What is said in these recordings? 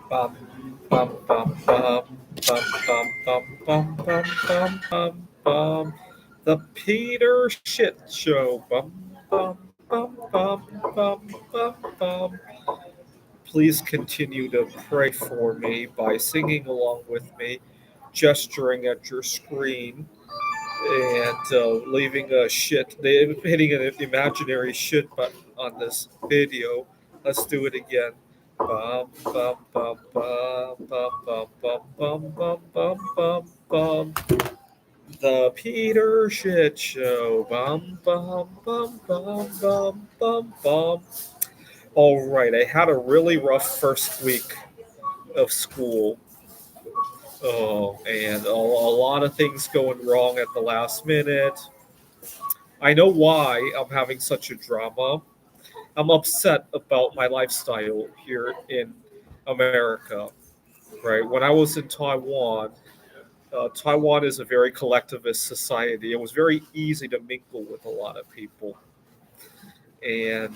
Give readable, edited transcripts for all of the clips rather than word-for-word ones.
Bum, bum, bum, bum, bum, bum, bum, bum, bum, bum, bum, bum. The Peter Shit Show. Bum, bum, bum, bum, bum, bum, bum. Please continue to pray for me by singing along with me, gesturing at your screen, and leaving a hitting an imaginary shit button on this video. Let's do it again. Bum, bum, bum, bum, bum, bum, bum, bum, bum, bum, bum, bum. The Peter Shit Show. Bum, bum, bum, bum, bum, bum, bum. All right, I had a really rough first week of school. Oh, and a lot of things going wrong at the last minute. I know why I'm having such a drama. I'm upset about my lifestyle here in America, right? When I was in Taiwan, Taiwan is a very collectivist society. It was very easy to mingle with a lot of people. And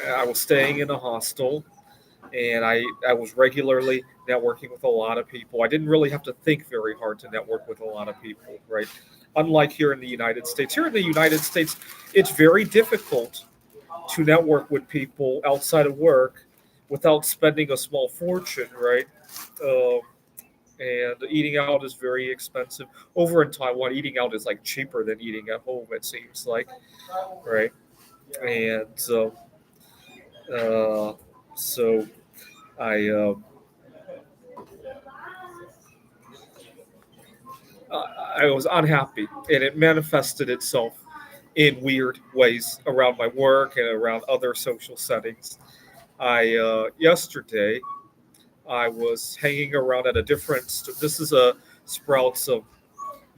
I was staying in a hostel, and I was regularly networking with a lot of people. I didn't really have to think very hard to network with a lot of people, right? Unlike here in the United States. Here in the United States, it's very difficult to network with people outside of work without spending a small fortune, right? Um, and eating out is very expensive. Over in Taiwan, eating out is like cheaper than eating at home. It seems like, right? And uh, so I I was unhappy, and it manifested itself in weird ways around my work and around other social settings. I yesterday I was hanging around at a different. This is a Sprouts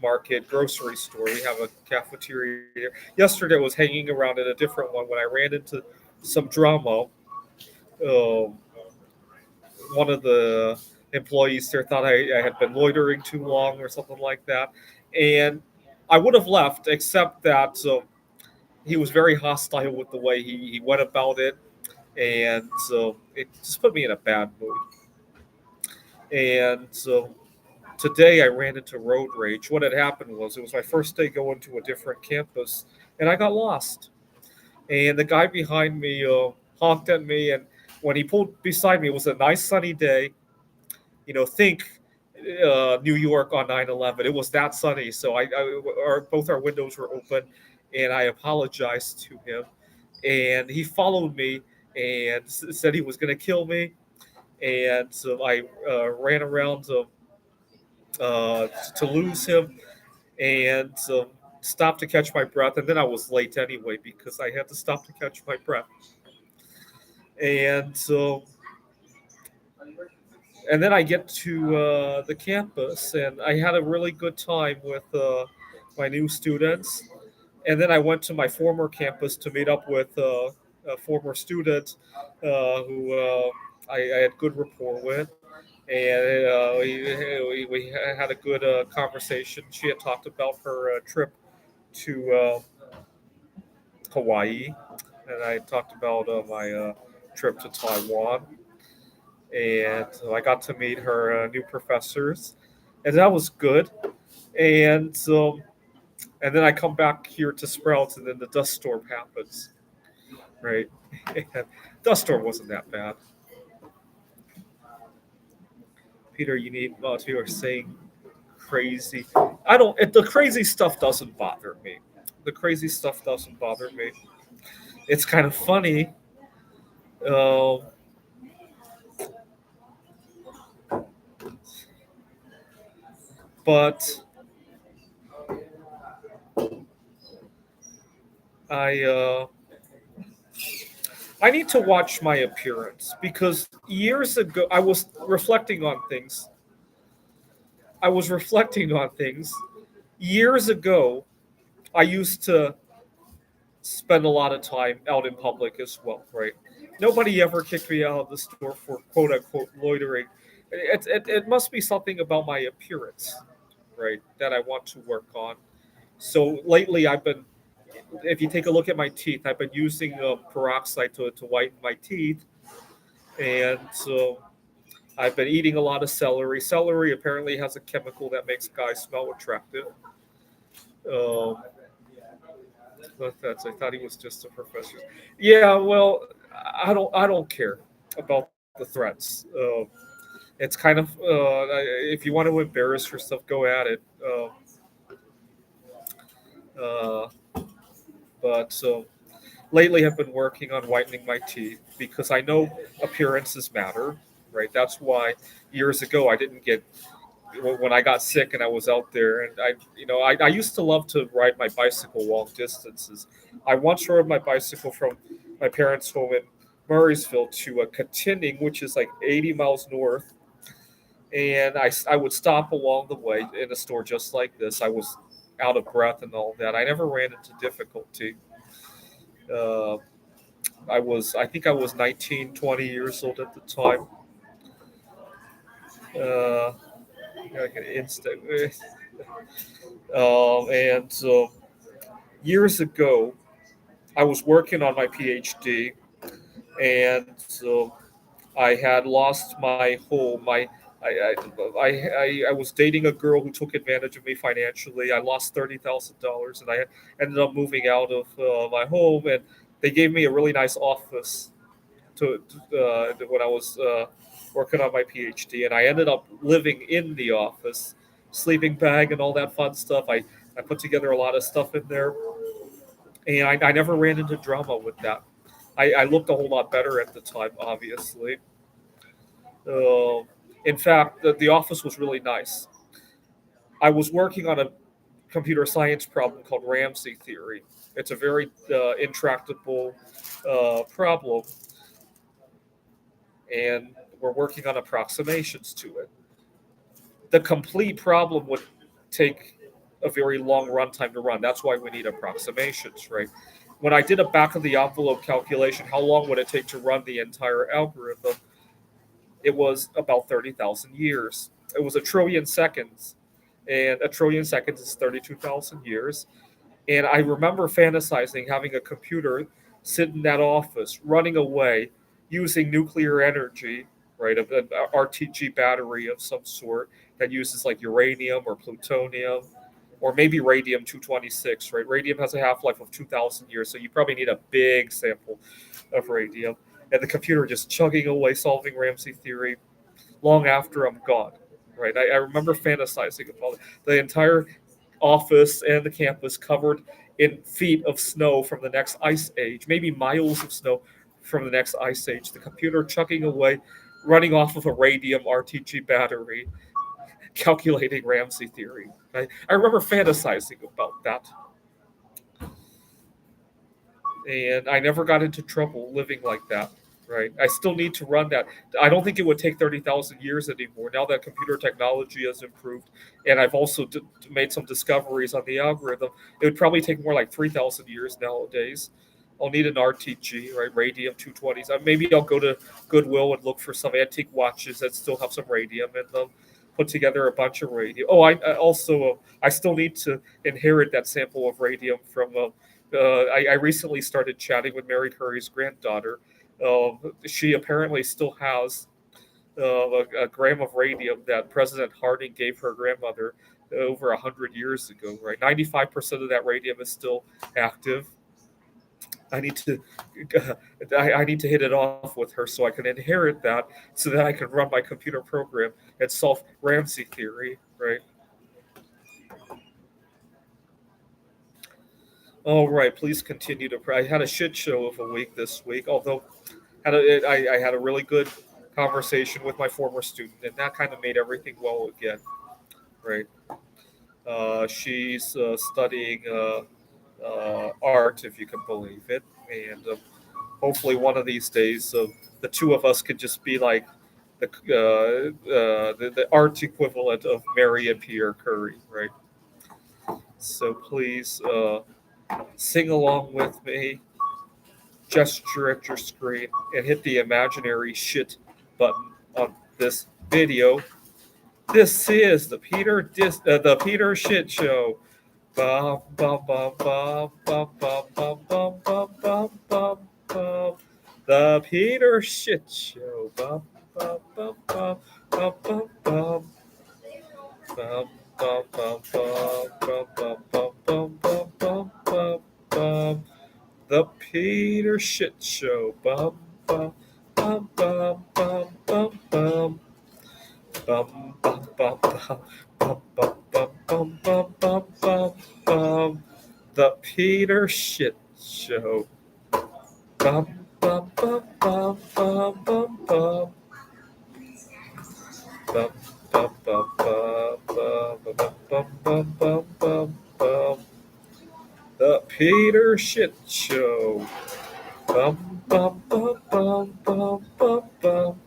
Market grocery store. We have a cafeteria here. Yesterday, I was hanging around at a different one when I ran into some drama. Um, One of the employees there thought I had been loitering too long or something like that, and I would have left except that he was very hostile with the way he went about it, and so it just put me in a bad mood. And so today I ran into road rage. What had happened was it was my first day going to a different campus, and I got lost. And the guy behind me honked at me, and when he pulled beside me, it was a nice sunny day. Think New York on 9/11. It was that sunny, so both our windows were open, and I apologized to him, and he followed me and said he was going to kill me, and so I ran around to lose him, and stopped to catch my breath, and then I was late anyway because I had to stop to catch my breath, and so and then I get to the campus, and I had a really good time with my new students. And then I went to my former campus to meet up with former students who I had good rapport with, and we had a good conversation. She had talked about her trip to Hawaii, and I talked about my trip to Taiwan, and I got to meet her new professors, and that was good. And and then I come back here to Sprouts, and then the dust storm happens, right? And dust storm wasn't that bad. Peter, you need you are saying crazy. I don't. The crazy stuff doesn't bother me. The crazy stuff doesn't bother me. It's kind of funny, uh, but I uh, I need to watch my appearance because years ago I was reflecting on things. I was reflecting on things years ago. I used to spend a lot of time out in public as well, right? Nobody ever kicked me out of the store for quote unquote loitering. It must be something about my appearance, right, that I want to work on. So lately, if you take a look at my teeth, I've been using peroxide to whiten my teeth. And I've been eating a lot of celery. Celery apparently has a chemical that makes guys smell attractive. Um, but that's, I thought he was just a professor. Yeah, well, I don't care about the threats. It's kind of if you want to embarrass yourself, go at it. Uh, but lately, I've been working on whitening my teeth because I know appearances matter, right? That's why years ago I didn't get when I got sick and I was out there, and I used to love to ride my bicycle long distances. I once rode my bicycle from my parents' home in Murraysville to Katinning, which is like 80 miles north, and I would stop along the way in a store just like this. I was out of breath and all that. I never ran into difficulty. Uh, I think I was 19, 20 years old at the time. Uh, like an instant. And years ago, I was working on my PhD, and I had lost my home. I was dating a girl who took advantage of me financially. I lost $30,000, and I ended up moving out of my home. And they gave me a really nice office when I was working on my PhD, and I ended up living in the office, sleeping bag and all that fun stuff. I put together a lot of stuff in there, and I never ran into drama with that. I looked a whole lot better at the time, obviously. Uh, in fact, the office was really nice. I was working on a computer science problem called Ramsey theory. It's a very intractable problem, and we're working on approximations to it. The complete problem would take a very long runtime to run. That's why we need approximations, right? When I did a back of the envelope calculation, how long would it take to run the entire algorithm? It was about 30,000 years. It was a trillion seconds, and a trillion seconds is 32,000 years. And I remember fantasizing having a computer sit in that office, running away, using nuclear energy, right? An RTG battery of some sort that uses like uranium or plutonium or maybe radium 226, right? Radium has a half life of 2,000 years, so you probably need a big sample of radium. And the computer just chugging away, solving Ramsey theory long after I'm gone, right? I remember fantasizing about it. The entire office and the campus covered in feet of snow from the next ice age, maybe miles of snow from the next ice age. The computer chugging away, running off of a radium RTG battery, calculating Ramsey theory. I remember fantasizing about that, and I never got into trouble living like that. Right, I still need to run that. I don't think it would take 30,000 years anymore. Now that computer technology has improved, and I've also made some discoveries on the algorithm, it would probably take more like 3,000 years nowadays. I'll need an RTG, right? Radium 220s. Maybe I'll go to Goodwill and look for some antique watches that still have some radium in them. Put together a bunch of radium. Oh, I also I still need to inherit that sample of radium from. I recently started chatting with Mary Curry's granddaughter. She apparently still has a gram of radium that President Harding gave her grandmother over 100 years ago. Right, 95% of that radium is still active. I need to I need to hit it off with her so I can inherit that, so that I can run my computer program and solve Ramsey theory. Right. All right. Please continue to pray. I had a shit show of a week this week, although I had a really good conversation with my former student, and that kind of made everything well again. Right. She's studying art, if you can believe it, and hopefully one of these days, the two of us could just be like the art equivalent of Mary and Pierre Curry, right? So please sing along with me, gesture at your screen, and hit the imaginary shit button on this video. This is the Peter Shit Show. Bum, bum, bum, bum, bum, bum, bum, bum, bum, bum, bum, bum. The Peter Shitshow. Bum, bum, bum, bum, bum, bum, bum. Bum, bum, bum, bum, bum, bum, bum, bum, bum, bum, bum. The Peter Shitshow. Bum, bum, bum, bum, bum, bum, bum. Bum, bum, bum, bum, bum, bum, bum, bum, bum, bum, bum. The Peter Shitshow. Bum, bum, bum, bum, bum, bum, bum. Bum, bum, bum, bum, bum, bum, bum, bum, bum, bum, bum. The Peter Shitshow. Bum, bum, bum, bum, bum, bum, bum.